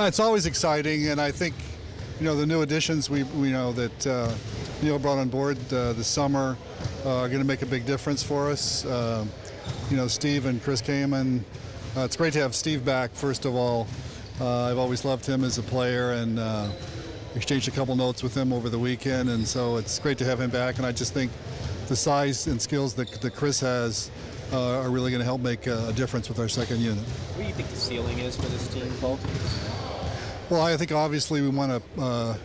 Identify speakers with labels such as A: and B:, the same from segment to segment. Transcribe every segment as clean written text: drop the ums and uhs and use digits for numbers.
A: It's always exciting, and I think, the new additions we know that Neil brought on board this summer are going to make a big difference for us. Steve and Chris Kaman. It's great to have Steve back, first of all. I've always loved him as a player, and exchanged a couple notes with him over the weekend, and so it's great to have him back. And I just think the size and skills that Chris has are really going to help make a difference with our second unit.
B: What do you think the ceiling is for this team, Paul?
A: Well, I think obviously we want to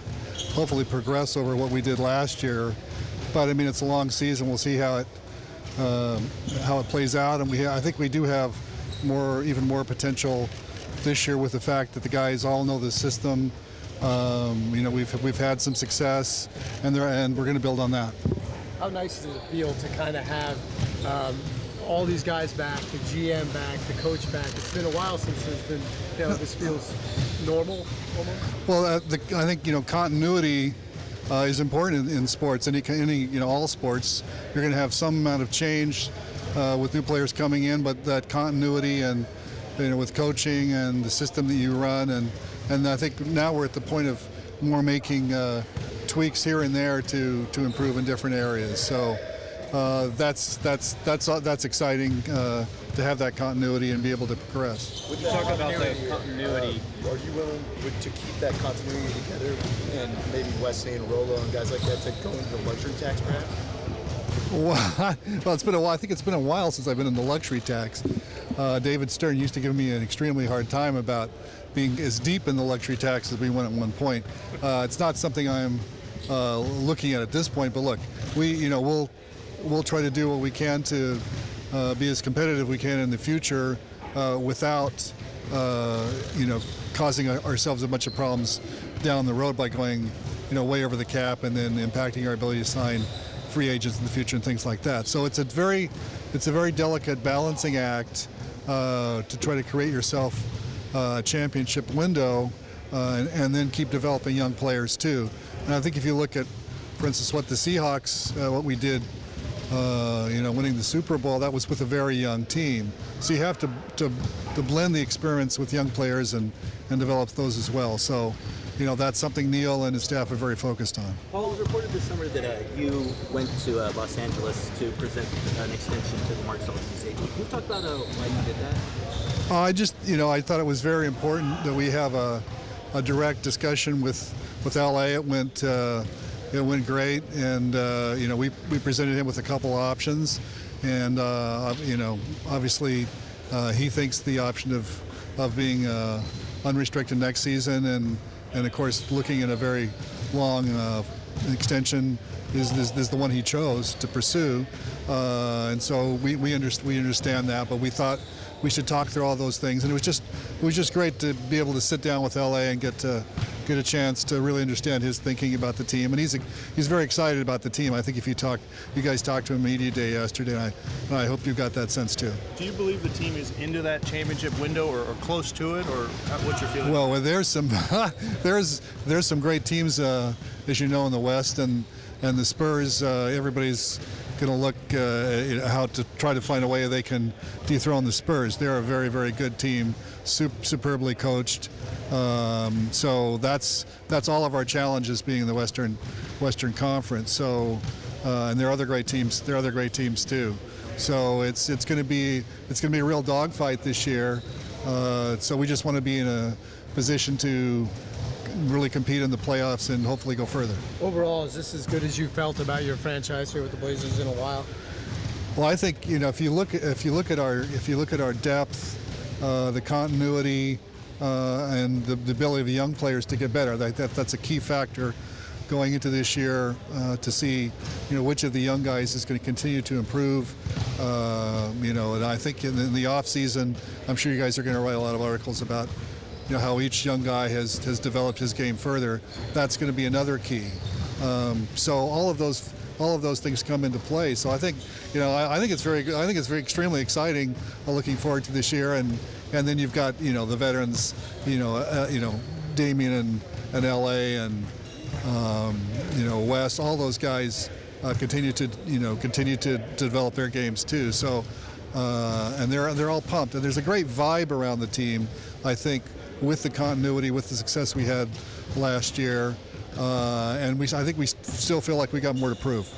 A: hopefully progress over what we did last year, but I mean it's a long season. We'll see how it plays out, and I think we do have even more potential this year with the fact that the guys all know the system. We've had some success, and we're going to build on that.
C: How nice does it feel to kind of have all these guys back, the GM back, the coach back? It's been a while since there's been, this feels normal almost.
A: Well, I think continuity is important in sports. All sports, you're going to have some amount of change with new players coming in, but that continuity and with coaching and the system that you run, and I think now we're at the point of more making tweaks here and there to improve in different areas. So that's exciting to have that continuity and be able to progress.
B: Would you talk about the continuity?
D: Are you willing to keep that continuity together, and maybe Wesley and Rolo and guys like that to go into the luxury tax perhaps?
A: Well, it's been a while. I think it's been a while since I've been in the luxury tax. David Stern used to give me an extremely hard time about being as deep in the luxury tax as we went at one point. It's not something I'm looking at this point. But look, we'll try to do what we can to be as competitive we can in the future without causing ourselves a bunch of problems down the road by going way over the cap and then impacting our ability to sign free agents in the future and things like that. So it's a very delicate balancing act to try to create yourself a championship window and then keep developing young players too. And I think if you look at, for instance, what the Seahawks, what we did, winning the Super Bowl, that was with a very young team. So you have to blend the experience with young players and develop those as well. So that's something Neil and his staff are very focused on.
E: Paul, it was reported this summer that you went to Los Angeles to present an extension to the Marcus organization. Can you talk about why you did that?
A: I thought it was very important that we have a direct discussion with LA. It went great, and we presented him with a couple options, and obviously he thinks the option of being unrestricted next season and of course looking at a very long extension is the one he chose to pursue, and so we understand that, but we thought we should talk through all those things, and it was just great to be able to sit down with LA and get a chance to really understand his thinking about the team, and he's very excited about the team. I think if you guys talked to him media day yesterday, and I hope you got that sense too.
F: Do you believe the team is into that championship window or close to it, or what's your feeling?
A: Well, there's some there's some great teams, as you know, in the West, and the Spurs. Everybody's going to look how to try to find a way they can dethrone the Spurs. They're a very, very good team, superbly coached. So that's all of our challenges being in the Western Conference. So and there are other great teams. There are other great teams too. So it's going to be a real dogfight this year. So we just want to be in a position to really compete in the playoffs and hopefully go further.
C: Overall, is this as good as you felt about your franchise here with the Blazers in a while?
A: Well, I think if you look at our depth, the continuity, and the ability of the young players to get better, that's a key factor going into this year to see which of the young guys is going to continue to improve. And I think in the off season, I'm sure you guys are going to write a lot of articles about how each young guy has developed his game further. That's going to be another key. So all of those things come into play. So I think I think it's very good. I think it's very extremely exciting. Looking forward to this year, and then you've got the veterans, Damian and LA and Wes. All those guys continue to develop their games too. So and they're all pumped, and there's a great vibe around the team. I think with the continuity, with the success we had last year, and I think we still feel like we got more to prove.